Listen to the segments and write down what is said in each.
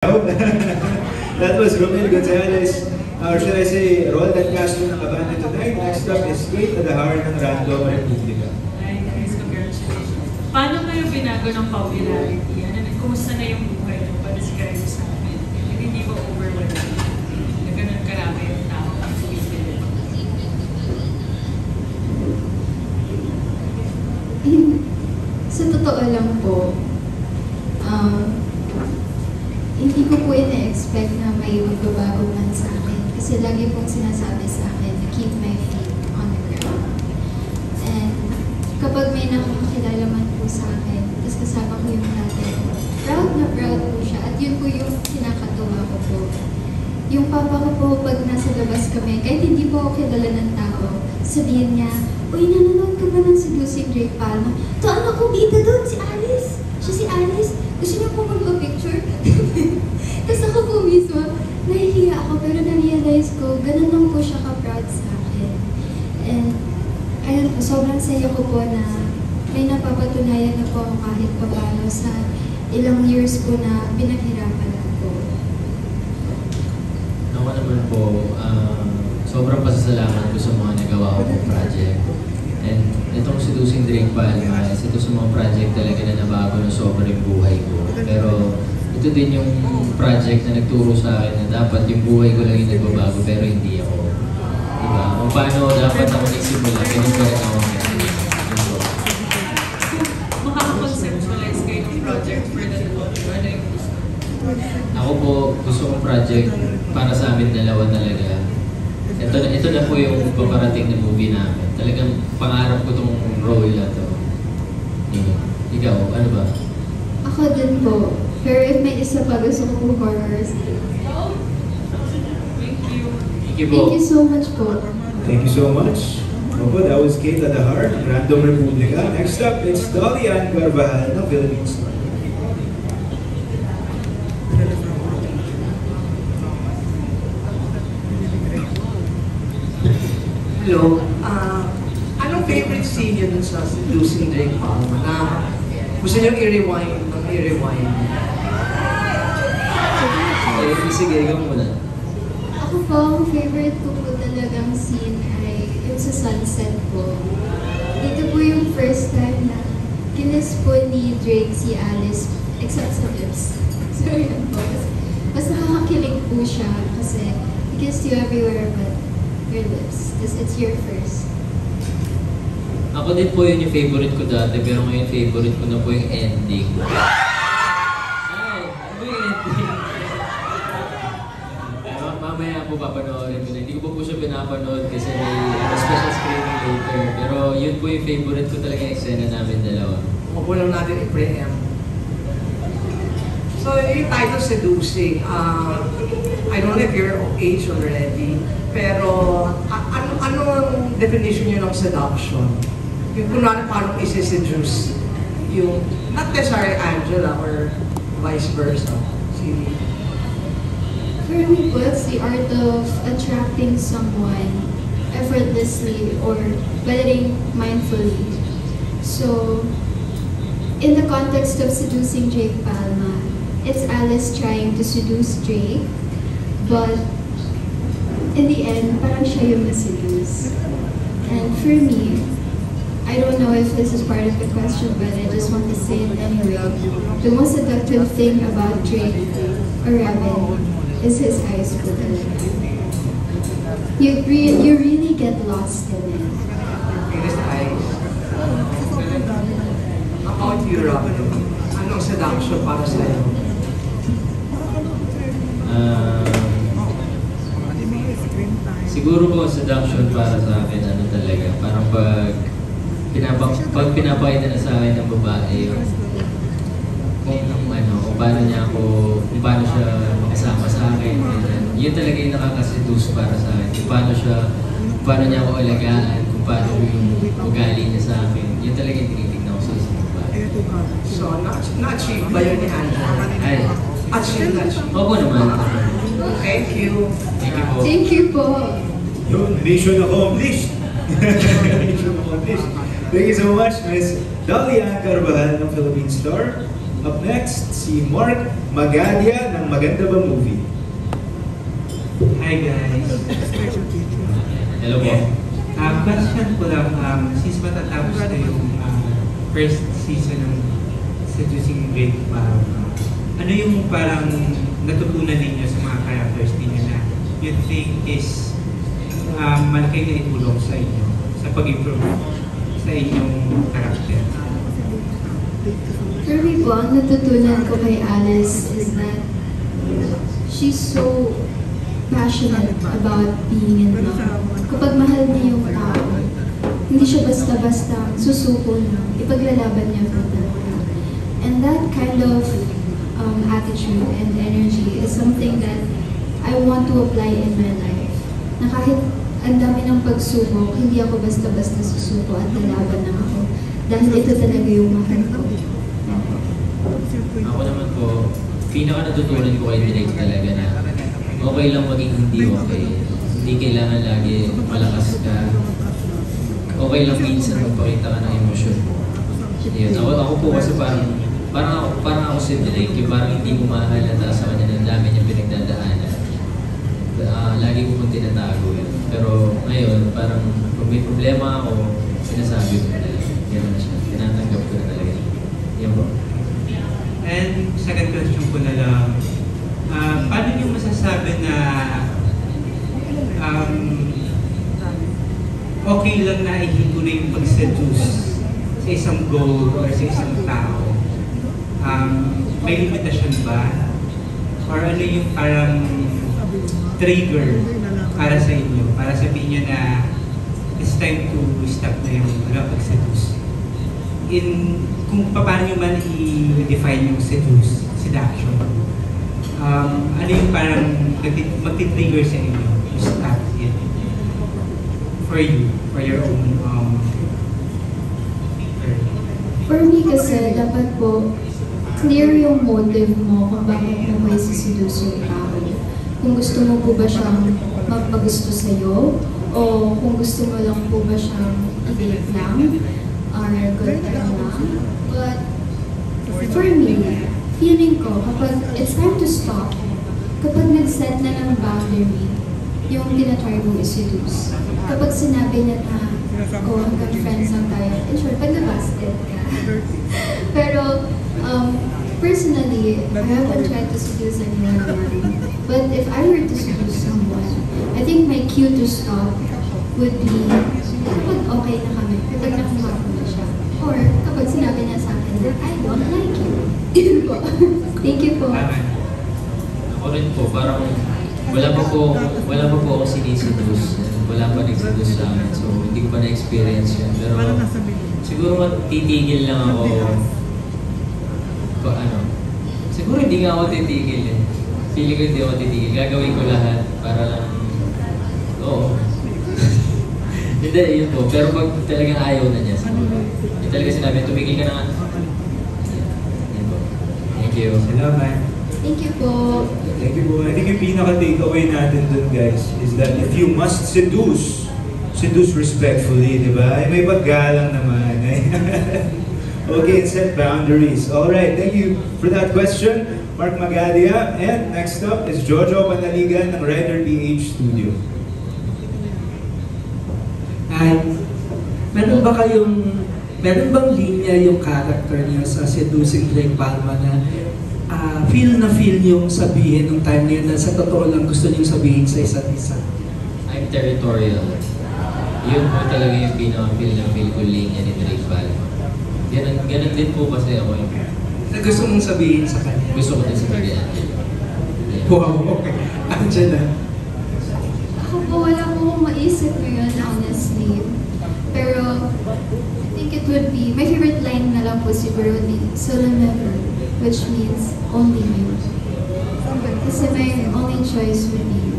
That was Romel Gonzalez, or should I say, Roldan Castro ng Abante tonight. Next up is Kate Adahar ng Random Republica. Nice, congratulations. Paano kayo binago ng popularity? Kumusta na yung buhay nyo? Pa-describe sa amin. Hindi ba overwhelming? Na ganun karami yung tao ang tumitigil? Sa totoo lang po, hindi ko po ina-expect na may magbabago man sa akin. Kasi lagi pong sinasabi sa akin na keep my feet on the ground. And kapag may nakakakilala man po sa akin, tapos kasama ko yung tatay ko, proud na proud po siya. At yun po yung kinakatuwa ko po. Yung papa ko po, pag nasa labas kami, kahit hindi po ako kilala ng tao, sabihin niya, "Uy, nanonood ka ba ng Seducing Drake Palma? To anak ko, bida doon, si Alice. Siya si Alice. Gusto niya po magpa-picture." Tapos ako po mismo, nahihiya ako, pero na-realize ko, ganun lang po siya ka-proud sa akin. And, ayun po, sobrang saya ko po na may napapatunayan na po ako kahit paano sa ilang years po na pinaghirapan ko po. Ako naman po, sobrang pasasalamat ko sa mga nagawa ko pong project. And itong Seducing Drake Palma, ito sa mga project talaga na nabago na sobrang yung buhay ko. Pero ito din yung project na nagturo sa akin na dapat yung buhay ko lang yung nagbabago pero hindi ako. Diba? Kung paano dapat ako nagsimula, ganun pa rin ako. Makaka-conceptualize kayo ng project for the future. Ano yung gusto? Ako po, gusto kong project para sa amin dalawa talaga. Ito na po yung paparating na movie namin. Talagang pangarap ko tong role na to. Ikaw, ano ba? Ako din po. Pero if may isa pa, gusto ko po horrors. Thank you. Thank you po. Thank you so much po. Thank you so much. Opo, that was Kate Adahar ng Random Republica. Next up, it's Dolly Ann Carvajal ng Philippines. Hello. Anong favorite scene yun dun sa Seducing Drake Palma na gusto nyo i-rewind? Sige, ikaw muna. Ako po, ang favorite ko po talagang scene ay yung sa sunset po. Dito po yung first time na kinis po ni Drake si Alice, except sa lips. So yun po. Mas nakakakilig po siya kasi he kissed you everywhere but your lips. Because it's your first. Ako din po yun yung favorite ko dati, pero ngayon favorite ko na po yung ending. Ay, ano yung ending? Mamaya po papanoorin ko na. Hindi ko po siya pinapanood kasi may special screening later. Pero yun po yung favorite ko talaga yung eksena namin dalawa. Huwag mo lang natin i-preempt. So, yung title Seducing, I don't know if you're of age already, pero ano ang definition nyo ng seduction? Yung kunwari parang isi-seduce yung, not necessarily Angela or vice versa. For me po, it's the art of attracting someone effortlessly or weathering mindfully. So, in the context of Seducing Drake Palma, it's Alice trying to seduce Drake, but in the end, parang siya yung na-seduce. And for me, I don't know if this is part of the question, but I just want to say it anyway. The most seductive thing about Drake, or Raven, is his eyes po talaga. You really get lost in it. In his eyes. About you, Robin, anong seduction para sa'yo? Siguro po seduction para sa akin, ano talaga, parang pag pinapakita na sa akin ng babae, kung paano siya makasama sa akin, yun talaga yung nakaka-seduce para sa akin. Kung paano niya ako alagaan, kung paano yung ugali niya sa akin, yun talaga yung tinitignan ko sa isang babae. So, na-achieve ba yun ni Angela? Ay, Achieve. opo naman. Thank you. Thank you po. Thank you po. Yun, mission accomplished. Mission accomplished. Thank you so much, Miss Dolly Ann Carvajal ng Philippine Star. Up next, si Mark Magadia ng Maganda Ba Movie. Hi guys. Hello po. Question ko lang, since matatapos na yung first season ng Seducing Drake Palma, ano yung parang natutunan ninyo sa mga characters ninyo na you think is malaking naitulong sa inyo, sa pag-improve sa inyong character? For me po, ang natutunan ko kay Alice is that she's so passionate about being in love. Kapag mahal niya yung tao, hindi siya basta-basta susuko lang, ipaglalaban niya po talaga. And that kind of attitude and energy is something that I want to apply in my life. Na kahit ang dami ng pagsubok, hindi ako basta-basta susuko at lalaban lang ako. Dahil ito talaga yung mahal ko. Ako naman po, pinaka natutunan ko kay Drake talaga na okay lang maging hindi okay. Hindi kailangan lagi malakas ka. Okay lang minsan magpakita ka ng emosyon mo. Yun. Ako po kasi parang ako si Drake, yung parang hindi mo mahalata sa kanya ng dami niya pinagdadaanan. Lagi ko pong tinatago yun. Pero ngayon, parang kung may problema ako, sinasabi ko na gano'n siya. Tinatanggap ko na talaga. Yan po. And second question ko na lang, paano niyo masasabi na okay lang na ihinto na yung pag-seduce sa isang goal or sa isang tao? May limitasyon ba? Or ano yung parang trigger para sa inyo? Para sabihin niyo na it's time to stop na yung pag-seduce. Kung paano nyo man i-define yung seduction, ano yung parang magti-trigger sa inyo to stop it for you, for your own For me kasi, dapat po, clear yung motive mo kung bakit mo may siseduce yung tao. Kung gusto mo po ba siyang magpagusto sa'yo, o kung gusto mo lang po ba siyang i-date lang, or good time lang. But for me, feeling ko, kapag it's time to stop, kapag nag-set na ng boundary, yung tinatry mong i-seduce. Kapag sinabi niya na, hanggang friends lang tayo, in short, pag nabasted ka. Pero, personally, I haven't tried to seduce anyone already. But if I were to seduce someone, I think my cue to stop would be kapag okay na kami, kapag nakuha ko na siya. Or kapag sinabi niya sa akin that I don't like you. Yun po. Thank you po. Ako rin po, parang wala pa po ako siniseduce. Wala pa nagseduce sa akin. So, hindi ko pa na-experience yun. Pero siguro titigil lang ako. Siguro hindi nga ako titigil eh. Feeling ko hindi ako titigil. Gagawin ko lahat para lang, oo. Hindi, yun po. Pero pag talagang ayaw na niya, siguro. Yung talaga sinabi, tumigil ka na nga. Yan po. Thank you. Salamat. Thank you po. Thank you po. I think yung pinaka-takeaway natin dun, guys, is that if you must seduce respectfully, di ba? Ay, may paggalang naman. Okay, and set boundaries. Alright, thank you for that question, Mark Magadia. And next up is Jojo Panaligan ng Writer PH Studio. Hi. Meron bang linya yung character niyo sa Seducing Drake Palma na feel yung sabihin nung time na yun na sa totoo lang gusto niyong sabihin sa isa't isa? I'm territorial. Yun po talaga yung pinaka-feel na feel ko linya ni Drake Palma. Ganun din po kasi ako yung Na gusto mong sabihin sa kanya? gusto ko din sabihin. Wow, okay. Andiyan na. Ako po, wala po maisip ngayon, honestly. Pero, I think it would be, my favorite line na lang po siguro would be, so remember, which means only you. Kasi my only choice would be you.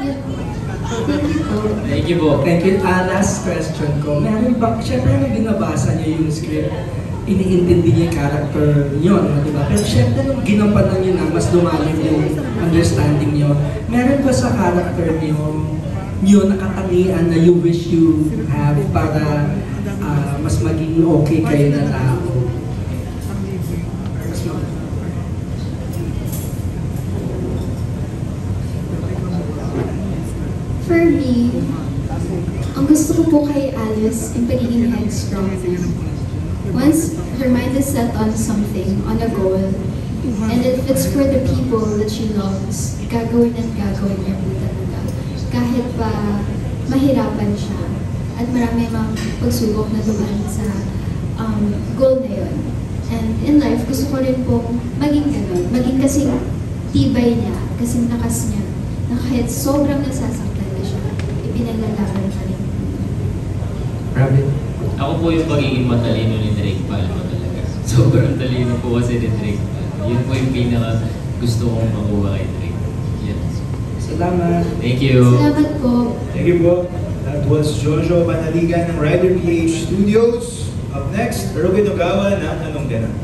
Yeah. Thank you po. Thank you po. Thank you. Last question ko. Meron ba, syempre nung binabasa niyo yung script, iniintindi niya yung character niyo, no, di ba? Pero syempre nung ginampanan niyo na, mas lumalim yung understanding niyo. Meron ba sa character niyo nakatangian na you wish you have para mas maging okay kayo na tao? Mas For me, ang gusto ko po kay Alice, yung pagiging headstrong. Once her mind is set on something, on a goal, and if it's for the people that she loves, gagawin at gagawin niya po talaga. Kahit pa mahirapan siya, at marami mga pagsubok na dumaan sa goal na yun. And in life, gusto ko rin pong maging ganun. Maging kasing tibay niya, kasing lakas niya, na kahit sobrang nasasaktan na siya, ipinaglalaban pa rin. Robin? Ako po yung pagiging matalino ni Drake Palma talaga. Sobrang talino po kasi ni Drake Palma. Yun po yung pinaka gusto kong makuha kay Drake. Yan. Salamat. Thank you. Salamat po. Thank you po. That was Jojo Panaligan ng Rider PH Studios. Up next, Erwin Ogawa ng Anong Ganun.